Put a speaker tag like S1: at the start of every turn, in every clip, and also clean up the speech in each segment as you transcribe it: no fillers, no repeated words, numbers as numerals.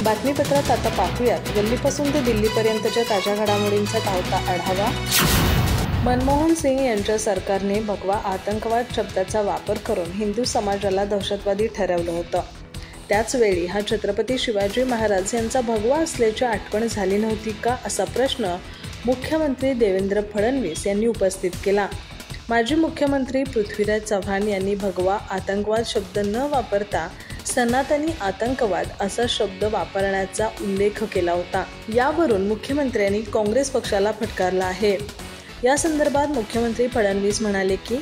S1: बातमीपत्रात आता पाहूयात गल्लीपासून ते दिल्लीपर्यंतच्या ताज्या घडामोडींचा धावता आढावा। मनमोहन सिंग यांच्या सरकारने भगवा आतंकवाद शब्दाचा वापर करून हिंदू समाजाला दहशतवादी ठरवलं होतं। त्याचवेळी हा छत्रपती शिवाजी महाराज यांचा भगवा असल्याची आठवण झाली नव्हती का, असा प्रश्न मुख्यमंत्री देवेंद्र फडणवीस यांनी उपस्थित केला। माजी मुख्यमंत्री पृथ्वीराज चव्हाण यांनी भगवा आतंकवाद शब्द न वापरता सनातनी आतंकवाद असा शब्द वापरण्याचा उल्लेख केला होता। यावरून मुख्यमंत्र्यांनी काँग्रेस पक्षाला फटकारला आहे। या संदर्भात मुख्यमंत्री फडणवीस म्हणाले की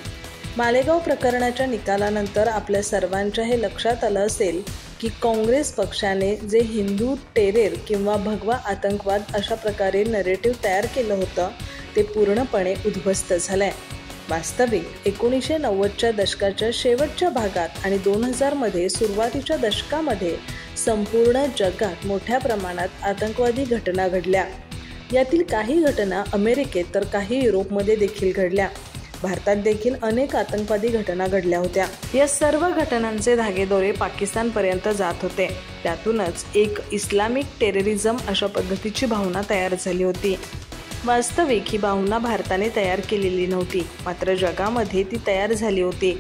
S1: मालेगाव प्रकरणाच्या निकालानंतर आपल्या सर्वांच्या हे लक्षात आलं असेल की काँग्रेस पक्षाने जे हिंदू टेरर किंवा भगवा आतंकवाद अशा प्रकारे नरेटिव्ह तयार केलं होतं ते पूर्णपणे उद्ध्वस्त झालंय। वास्तविक 1990च्या दशकाच्या शेवटच्या भागात आणि 2000मध्ये सुरुवातीच्या दशकामध्ये संपूर्ण जगात मोठ्या प्रमाणात आतंकवादी घटना घडल्या। यातील काही घटना अमेरिकेत तर काही युरोपमध्ये देखील घडल्या। भारतात देखील अनेक आतंकवादी घटना घडल्या होत्या। या सर्व घटनांचे धागेदोरे पाकिस्तानपर्यंत जात होते। त्यातूनच एक इस्लामिक टेररिझम अशा पद्धतीची भावना तयार झाली होती। वास्तविक ही भावना भारताने तयार केलेली नव्हती, मात्र जगामध्ये ती तयार झाली होती।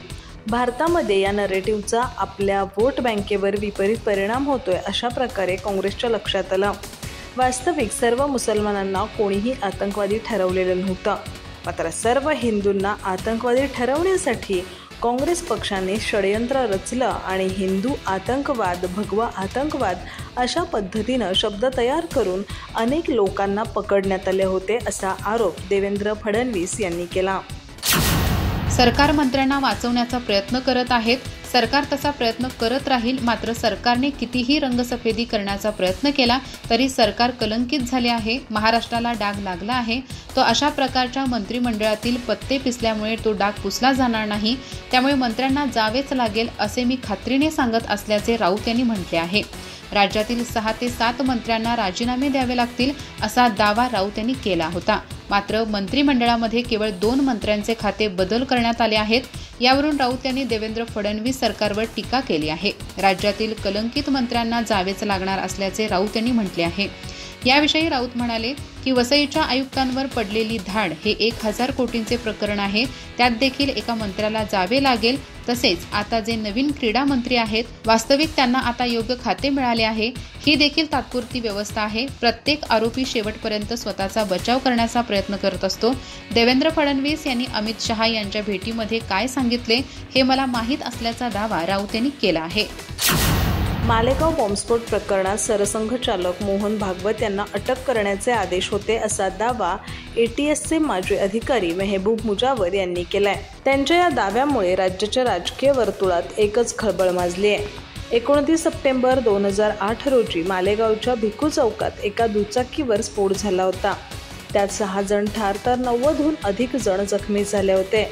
S1: भारतामध्ये या नरेटिव्हचा आपल्या वोट बँकेवर विपरीत परिणाम होतोय अशा प्रकारे काँग्रेसच्या लक्षात आलं। वास्तविक सर्व मुसलमानांना कोणीही आतंकवादी ठरवलेलं नव्हतं, मात्र सर्व हिंदूंना आतंकवादी ठरवण्यासाठी काँग्रेस पक्षाने षडयंत्र रचलं आणि हिंदू आतंकवाद, भगवा आतंकवाद अशा पद्धतीनं शब्द तयार करून अनेक लोकांना पकडण्यात आले होते, असा आरोप देवेंद्र फडणवीस यांनी केला।
S2: सरकार मंत्र्यांना वाचवण्याचा प्रयत्न करत आहेत। सरकार तसा प्रयत्न करत राहील, मात्र सरकारने कितीही रंगसफेदी करण्याचा प्रयत्न केला तरी सरकार कलंकित झाले आहे। महाराष्ट्राला डाग लागला आहे। तो अशा प्रकारच्या मंत्रिमंडळातील पत्ते पिसल्यामुळे तो डाग पुसला जाणार नाही। त्यामुळे मंत्र्यांना जावेच लागेल असे मी खात्रीने सांगत असल्याचे राऊत यांनी म्हटले आहे। राज्यातील 6 ते 7 मंत्र्यांना राजीनामे द्यावे लागतील असा दावा राऊत यांनी केला होता। मात्र मंत्रिमंडळामध्ये केवळ 2 मंत्र्यांचे खाते बदल करण्यात आले आहेत। यावरून राऊत यांनी देवेंद्र फडणवीस सरकारवर टीका केली आहे। राज्यातील कलंकित मंत्र्यांना जावेच लागणार असल्याचे राऊत यांनी म्हटले आहे। याविषयी राऊत म्हणाले की वसईच्या आयुक्तांवर पडलेली धाड हे 1000 कोटींचे प्रकरण आहे। त्यात देखील एका मंत्र्याला जावे लागेल। तसेच आता जे नवीन क्रीडा मंत्री आहेत, वास्तविक त्यांना आता योग्य खाते मिळाले आहे। ही देखील तात्पुरती व्यवस्था आहे। प्रत्येक आरोपी शेवटपर्यंत स्वतःचा बचाव करण्याचा प्रयत्न करत असतो। देवेंद्र फडणवीस यांनी अमित शहा यांच्या भेटीमध्ये काय सांगितले हे मला माहीत असल्याचा दावा राऊत यांनी केला आहे।
S1: मालेगाव बॉम्बस्फोट प्रकरणात सरसंघचालक मोहन भागवत यांना अटक करण्याचे आदेश होते, असा दावा ATSचे माजी अधिकारी मेहबूब मुजावर यांनी केलाय। त्यांच्या या दाव्यामुळे राज्याच्या राजकीय वर्तुळात एकच खळबळ माजली आहे। 29 सप्टेंबर 2008 रोजी मालेगावच्या भिकू चौकात एका दुचाकीवर स्फोट झाला होता। त्यात 6 जण ठार तर 90हून अधिक जण जखमी झाले होते।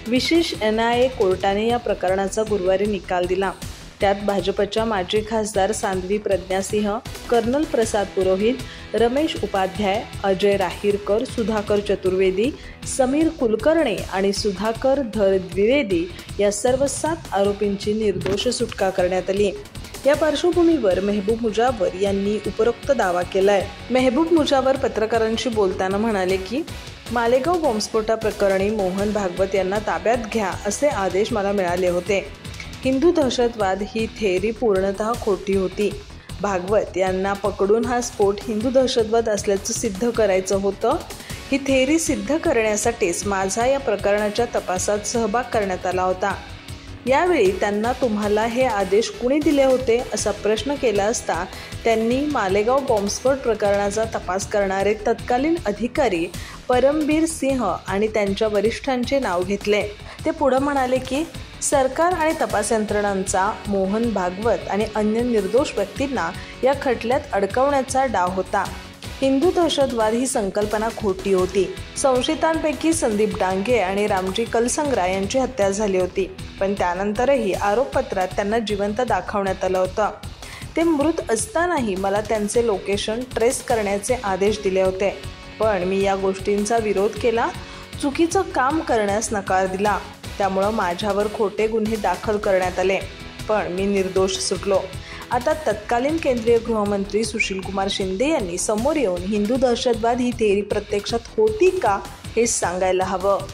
S1: विशेष NIA कोर्टाने या प्रकरणाचा गुरुवारी निकाल दिला। त्यात भाजपच्या माजी खासदार सांध्वी प्रज्ञासिंह, कर्नल प्रसाद पुरोहित, रमेश उपाध्याय, अजय राहीरकर, सुधाकर चतुर्वेदी, समीर कुलकर्णी आणि सुधाकर धर द्विवेदी या सर्व 7 आरोपींची निर्दोष सुटका करण्यात आली। या पार्श्वभूमीवर मेहबूब मुजावर यांनी उपरोक्त दावा केलाय। मेहबूब मुजावर पत्रकारांशी बोलताना म्हणाले की मालेगाव बॉम्बस्फोटाप्रकरणी मोहन भागवत यांना ताब्यात घ्या असे आदेश मला मिळाले होते। हिंदू दहशतवाद ही थेअरी पूर्णतः खोटी होती। भागवत यांना पकडून हा स्फोट हिंदू दहशतवाद असल्याचं सिद्ध करायचं होतं। ही थेअरी सिद्ध करण्यासाठीच माझा या प्रकरणाच्या तपासात सहभाग करण्यात आला होता। यावेळी त्यांना तुम्हाला हे आदेश कुणी दिले होते असा प्रश्न केला असता त्यांनी मालेगाव बॉम्बस्फोट प्रकरणाचा तपास करणारे तत्कालीन अधिकारी परमबीर सिंह आणि त्यांच्या वरिष्ठांचे नाव घेतले। ते पुढे म्हणाले की सरकार आणि तपास यंत्रणांचा मोहन भागवत आणि अन्य निर्दोष व्यक्तींना या खटल्यात अडकवण्याचा डाव होता। हिंदू दहशतवाद ही संकल्पना खोटी होती। संशयितांपैकी संदीप डांगे आणि रामजी कलसंग्रा यांची हत्या झाली होती, पण त्यानंतरही आरोपपत्रात त्यांना जिवंत दाखवण्यात आलं होतं। ते मृत असतानाही मला त्यांचे लोकेशन ट्रेस करण्याचे आदेश दिले होते, पण मी या गोष्टींचा विरोध केला, चुकीचं काम करण्यास नकार दिला। त्यामुळे माझ्यावर खोटे गुन्हे दाखल करण्यात आले, पण मी निर्दोष सुटलो। आता तत्कालीन केंद्रीय गृहमंत्री सुशीलकुमार शिंदे यांनी समोर येऊन हिंदू दहशतवाद ही थेअरी प्रत्यक्षात होती का हे सांगायला हवं.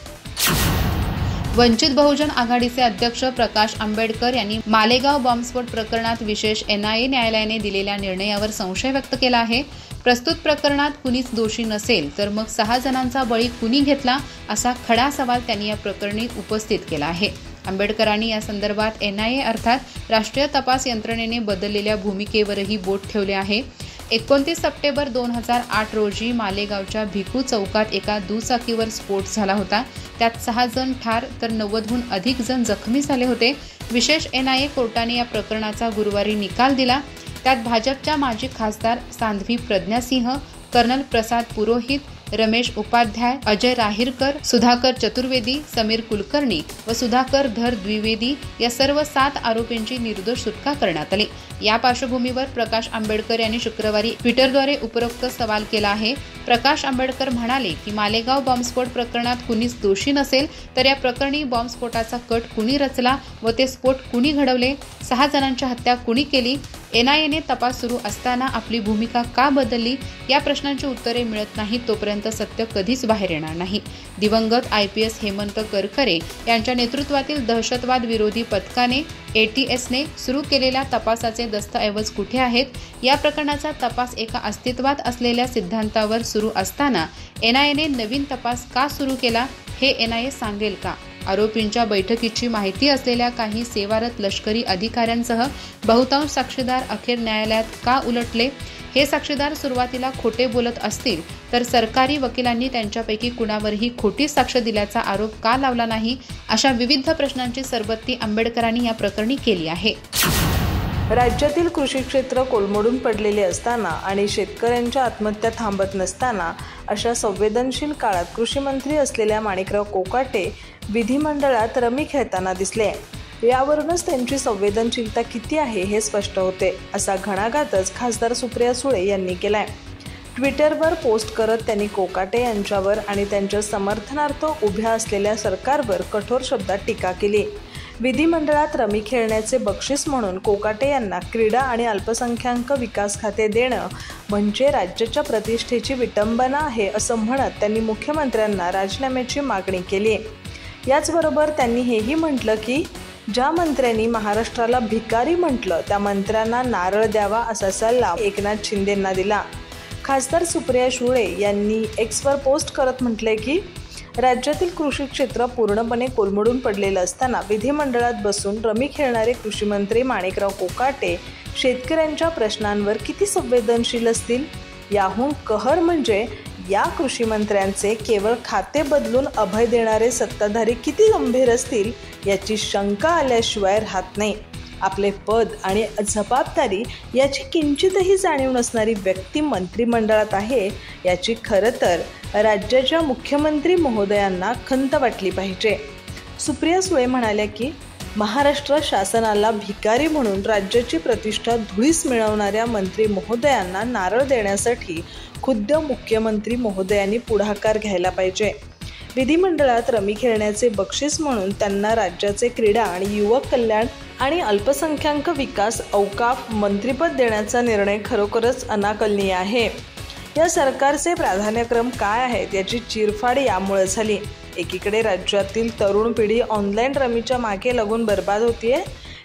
S2: वंचित बहुजन आघाडीचे अध्यक्ष प्रकाश आंबेडकर यांनी मालेगाव बॉम्बस्फोट प्रकरणात विशेष NIA न्यायालयाने दिलेल्या निर्णयावर संशय व्यक्त केला आहे. प्रस्तुत प्रकरणात कुणीच दोषी नसेल तर मग 6 जणांचा बळी कुणी घेतला असा खडा सवाल त्यांनी या प्रकरणी उपस्थित केला आहे. आंबेडकरांनी या संदर्भात NIA अर्थात राष्ट्रीय तपास यंत्रणेने बदललेल्या भूमिकेवरही बोट ठेवले आहे. 29 सप्टेंबर 2008 रोजी मालेगावच्या भिकू चौकात एका दुचाकीवर स्फोट झाला होता. त्यात 6 जण ठार तर 90हून अधिक जण जखमी झाले होते. विशेष NIA कोर्टाने या प्रकरणाचा गुरुवारी निकाल दिला. त्यात भाजपच्या माजी खासदार सांध्वी प्रज्ञासिंह, कर्नल प्रसाद पुरोहित, रमेश उपाध्याय, अजय राहिरकर, सुधाकर चतुर्वेदी, समीर कुलकर्णी व सुधाकर धर द्विवेदी या सर्व 7 आरोपींची निर्दोष सुटका करण्यात आली. या पार्श्वभूमीवर प्रकाश आंबेडकर यांनी शुक्रवारी ट्विटरद्वारे उपरोक्त सवाल केला आहे. प्रकाश आंबेडकर म्हणाले की मालेगाव बॉम्बस्फोट प्रकरणात कुणीच दोषी नसेल तर या प्रकरणी बॉम्बस्फोटाचा कट कुणी रचला व ते स्फोट कुणी घडवले, 6 जणांची हत्या कुणी केली, NIAने तपास सुरू असताना आपली भूमिका का बदलली या प्रश्नांची उत्तरे मिळत नाहीत तोपर्यंत सत्य कधीच बाहेर येणार नाही. दिवंगत IPS हेमंत करकरे यांच्या नेतृत्वातील दहशतवाद विरोधी पथकाने ATSने सुरू केलेल्या तपासाचे दस्तऐवज कुठे आहेत? या प्रकरणाचा तपास एका अस्तित्वात असलेल्या सिद्धांतावर सुरू असताना NIAने नवीन तपास का सुरू केला हे NIA सांगेल का? आरोपींच्या बैठकीची माहिती असलेल्या काही सेवारत लष्करी अधिकाऱ्यांसह बहुतांश साक्षीदार अखेर न्यायालयात का उलटले? हे साक्षीदार सुरुवातीला खोटे बोलत असतील तर सरकारी वकिलांनी त्यांच्यापैकी कुणावरही खोटी साक्ष दिल्याचा आरोप का लावला नाही? अशा विविध प्रश्नांची सरबत्ती आंबेडकरांनी या प्रकरणी केली आहे.
S1: राज्यातील कृषी क्षेत्र कोलमडून पडलेले असताना आणि शेतकऱ्यांच्या आत्महत्या थांबत नसताना अशा संवेदनशील काळात कृषी मंत्री असलेल्या माणिकराव कोकाटे विधिमंडळात रमी खेळताना दिसले. यावरूनच त्यांची संवेदनशीलता किती आहे हे स्पष्ट होते, असा घणाघातच खासदार सुप्रिया सुळे यांनी केलाय. ट्विटरवर पोस्ट करत त्यांनी कोकाटे यांच्यावर आणि त्यांच्या समर्थनार्थ उभ्या असलेल्या सरकारवर कठोर शब्दात टीका केली. विधिमंडळात रमी खेळण्याचे बक्षीस म्हणून कोकाटे यांना क्रीडा आणि अल्पसंख्याक विकास खाते देणं म्हणजे राज्याच्या प्रतिष्ठेची विटंबना आहे असं म्हणत त्यांनी मुख्यमंत्र्यांना राजीनाम्याची मागणी केली. याचबरोबर त्यांनी हेही म्हटलं की ज्या मंत्र्यांनी महाराष्ट्राला भिकारी म्हटलं त्या मंत्र्यांना नारळ द्यावा असा सल्ला एकनाथ शिंदेंना दिला. खासदार सुप्रिया सुळे यांनी Xवर पोस्ट करत म्हटले की राज्यातील कृषी क्षेत्र पूर्णपणे कोलमडून पडलेलं असताना विधिमंडळात बसून रमी खेळणारे कृषी मंत्री माणिकराव कोकाटे शेतकऱ्यांच्या प्रश्नांवर किती संवेदनशील असतील? याहून कहर म्हणजे या कृषी मंत्र्यांचे केवळ खाते बदलून अभय देणारे सत्ताधारी किती गंभीर असतील याची शंका आल्याशिवाय राहत नाही. आपले पद आणि जबाबदारी याची किंचितही जाणीव नसणारी व्यक्ती मंत्रिमंडळात आहे याची खरं तर राज्याच्या मुख्यमंत्री महोदयांना खंत वाटली पाहिजे. सुप्रिया सुळे म्हणाल्या की महाराष्ट्र शासनाला भिकारी म्हणून राज्याची प्रतिष्ठा धुळीस मिळवणाऱ्या मंत्री महोदयांना नारळ देण्यासाठी खुद्द मुख्यमंत्री महोदयांनी पुढाकार घ्यायला पाहिजे. विधिमंडळात रमी खेळण्याचे बक्षीस म्हणून त्यांना राज्याचे क्रीडा आणि युवक कल्याण आणि अल्पसंख्याक विकास औकाफ मंत्रिपद देण्याचा निर्णय खरोखरच अनाकलनीय आहे. या सरकारचे प्राधान्यक्रम काय आहेत याची चिरफाड यामुळे झाली. एकीकडे राज्यातील तरुण पिढी ऑनलाईन रमीच्या मागे लागून बर्बाद होतीये,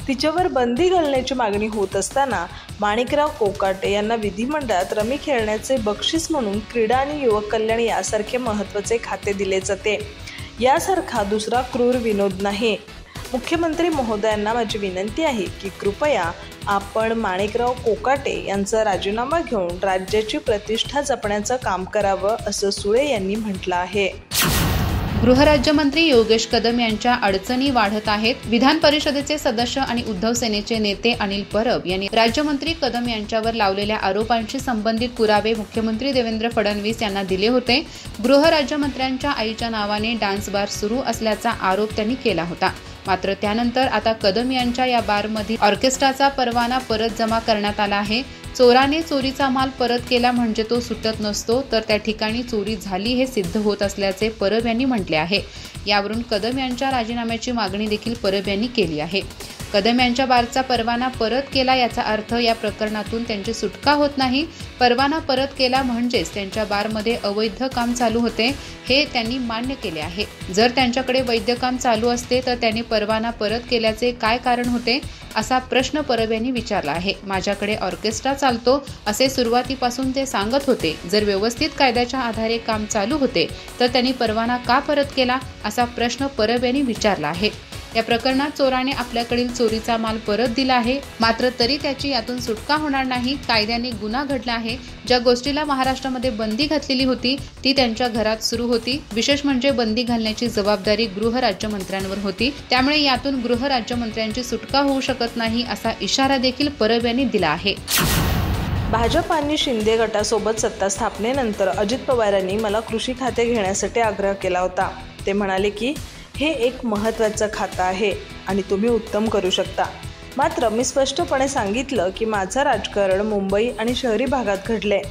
S1: तिच्यावर बंदी घालण्याची मागणी होत असताना माणिकराव कोकाटे यांना विधिमंडळात रमी खेळण्याचे बक्षीस म्हणून क्रीडा आणि युवक कल्याण यासारखे महत्त्वाचे खाते दिले जाते. यासारखा दुसरा क्रूर विनोद नाही. मुख्यमंत्री महोदयांना माझी विनंती आहे की कृपया आपण माणिकराव कोकाटे यांचा राजीनामा घेऊन राज्याची प्रतिष्ठा जपण्याचं काम करावं असं सुळे यांनी म्हटलं आहे.
S2: गृहराज्यमंत्री योगेश कदम यांच्या अडचणी वाढत आहेत. विधान परिषदेचे सदस्य आणि उद्धव सेनेचे नेते अनिल परब यांनी राज्यमंत्री कदम यांच्यावर लावलेल्या आरोपांशी संबंधित पुरावे मुख्यमंत्री देवेंद्र फडणवीस यांना दिले होते. गृहराज्यमंत्र्यांच्या आईच्या नावाने डान्स बार सुरू असल्याचा आरोप त्यांनी केला होता. मात्र त्यानंतर आता कदम यांच्या या बारमधील ऑर्केस्ट्राचा परवाना परत जमा करण्यात आला आहे. चोराने चोरीचा माल परत केला म्हणजे तो सुटत नसतो, तर त्या ठिकाणी चोरी झाली हे सिद्ध होत असल्याचे परब यांनी म्हटले आहे. यावरून कदम यांच्या राजीनाम्याची मागणी देखील परब यांनी केली आहे. कदम यांच्या बारचा परवाना परत केला याचा अर्थ या प्रकरणातून त्यांची सुटका होत नाही. परवाना परत केला म्हणजेच त्यांच्या बारमध्ये अवैध काम चालू होते हे त्यांनी मान्य केले आहे. जर त्यांच्याकडे वैध काम चालू असते तर त्यांनी परवाना परत केल्याचे काय कारण होते असा प्रश्न परब यांनी विचारला आहे. माझ्याकडे ऑर्केस्ट्रा चालतो असे सुरुवातीपासून ते सांगत होते. जर व्यवस्थित कायद्याच्या आधारे काम चालू होते तर त्यांनी परवाना का परत केला असा प्रश्न परब यांनी विचारला आहे. या प्रकरणात चोराने आपल्याकडील चोरीचा माल परत दिला आहे, मात्र तरी त्याची यातून सुटका होणार नाही. कायद्याने गुन्हा घडला आहे. ज्या गोष्टीला महाराष्ट्रामध्ये बंदी घातलेली होती ती त्यांच्या घरात सुरू होती. विशेष म्हणजे बंदी घालण्याची जबाबदारी गृहराज्यमंत्र्यांवर होती. त्यामुळे यातून गृहराज्यमंत्र्यांची सुटका होऊ शकत नाही असा इशारा देखील परब यांनी दिला आहे.
S1: भाजप आणि शिंदे गटासोबत सत्ता स्थापनेनंतर अजित पवारांनी मला कृषी खाते घेण्यासाठी आग्रह केला होता. ते म्हणाले की हे एक महत्त्वाचं खातं आहे आणि तुम्ही उत्तम करू शकता. मात्र मी स्पष्टपणे सांगितलं की माझं राजकारण मुंबई आणि शहरी भागात घडले.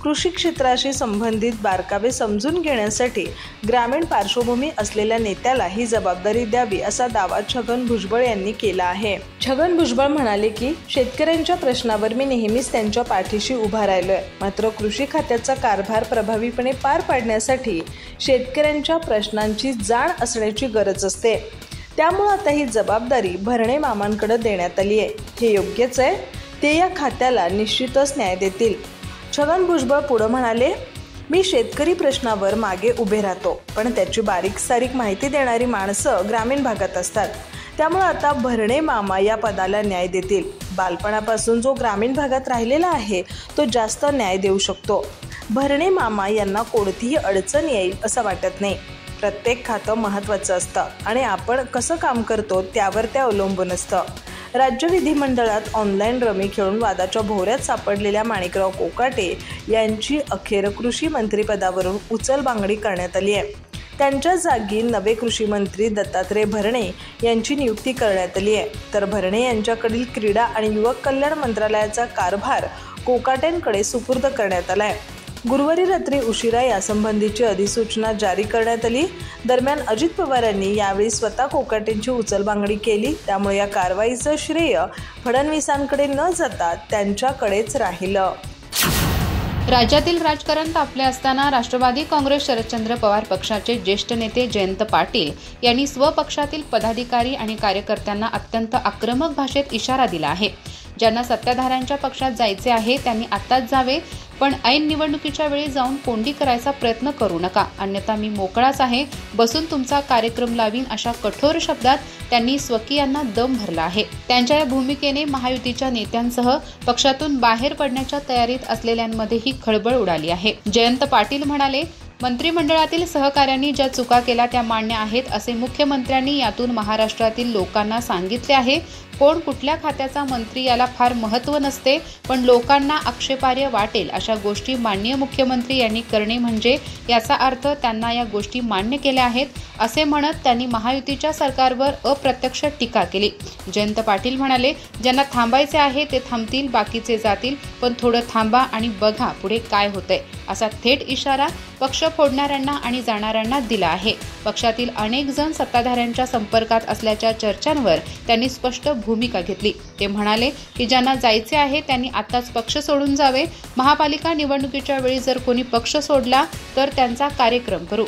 S1: कृषी क्षेत्राशी संबंधित बारकावे समजून घेण्यासाठी ग्रामीण पार्श्वभूमी असलेल्या नेत्याला ही जबाबदारी द्यावी असा दावा छगन भुजबळ यांनी केला आहे. छगन भुजबळ म्हणाले की शेतकऱ्यांच्या प्रश्नावर मी नेहमीच त्यांच्या पाठीशी उभा राहिलोय. मात्र कृषी खात्याचा कारभार प्रभावीपणे पार पाडण्यासाठी शेतकऱ्यांच्या प्रश्नांची जाण असण्याची गरज असते. त्यामुळे आता ही जबाबदारी भरणे मामांकडे देण्यात आली आहे. हे योग्यच आहे. ते या खात्याला निश्चितच न्याय देतील. छगन भुजबळ पुढे म्हणाले, मी शेतकरी प्रश्नावर मागे उभे राहतो, पण त्याची बारीक सारीक माहिती देणारी माणसं ग्रामीण भागात असतात. त्यामुळे आता भरणे मामा या पदाला न्याय देतील. बालपणापासून जो ग्रामीण भागात राहिलेला आहे तो जास्त न्याय देऊ शकतो. भरणे मामा यांना कोणतीही अडचण येईल असं वाटत नाही. प्रत्येक खातं महत्त्वाचं असतं आणि आपण कसं काम करतो त्यावर ते अवलंबून असतं. राज्य विधिमंडळात ऑनलाईन रमी खेळून वादाच्या भोवऱ्यात सापडलेल्या माणिकराव कोकाटे यांची अखेर कृषी मंत्रीपदावरून उचलबांगडी करण्यात आली आहे. त्यांच्या जागी नवे कृषी मंत्री दत्तात्रय भरणे यांची नियुक्ती करण्यात आली आहे. तर भरणे यांच्याकडील क्रीडा आणि युवक कल्याण मंत्रालयाचा कारभार कोकाटेंकडे सुपूर्द करण्यात आला आहे. गुरुवारी रात्री उशिरा यासंबंधीची अधिसूचना जारी करण्यात आली. दरम्यान अजित पवारांनी यावेळी स्वतः कोकाटेंची उचलबांगडी केली. त्यामुळे या कारवाईचं श्रेय फडणवीसांकडे न जाता त्यांच्याकडेच राहिलं.
S2: राज्यातील राजकारण तापले असताना राष्ट्रवादी काँग्रेस शरदचंद्र पवार पक्षाचे ज्येष्ठ नेते जयंत पाटील यांनी स्वपक्षातील पदाधिकारी आणि कार्यकर्त्यांना अत्यंत आक्रमक भाषेत इशारा दिला आहे. ज्यांना सत्ताधाऱ्यांच्या पक्षात जायचे आहे त्यांनी आत्ताच जावे, पण ऐन निवडणुकीच्या वेळी जाऊन कोंडी करायचा प्रयत्न करू नका, अन्यथा मी मोकळाच आहे, बसून तुमचा कार्यक्रम लावीन अशा कठोर शब्दात त्यांनी स्वकीयांना दम भरला आहे. त्यांच्या या भूमिकेने महायुतीच्या नेत्यांसह पक्षातून बाहेर पडण्याच्या तयारीत असलेल्यांमध्येही खळबळ उडाली आहे. जयंत पाटील म्हणाले, मंत्रिमंडळातील सहकाऱ्यांनी ज्या चुका केल्या त्या मान्य आहेत असे मुख्यमंत्र्यांनी यातून महाराष्ट्रातील लोकांना सांगितले आहे. कोण कुठल्या खात्याचा मंत्री याला फार महत्त्व नसते, पण लोकांना आक्षेपार्ह वाटेल अशा गोष्टी माननीय मुख्यमंत्री यांनी करणे म्हणजे याचा अर्थ त्यांना या गोष्टी मान्य केल्या आहेत असे म्हणत त्यांनी महायुतीच्या सरकारवर अप्रत्यक्ष टीका केली. जयंत पाटील म्हणाले, ज्यांना थांबायचे आहे ते थांबतील, बाकीचे जातील, पण थोडं थांबा आणि बघा पुढे काय होतंय असा थेट इशारा पक्ष फोडणाऱ्यांना आणि जाणाऱ्यांना दिला आहे. पक्षातील अनेक जण सत्ताधाऱ्यांच्या संपर्कात असल्याच्या चर्चांवर त्यांनी स्पष्ट भूमिका घेतली. ते म्हणाले की ज्यांना जायचे आहे त्यांनी आताच पक्ष सोडून जावे. महापालिका निवडणुकीच्या वेळी जर कोणी पक्ष सोडला तर त्यांचा कार्यक्रम करू.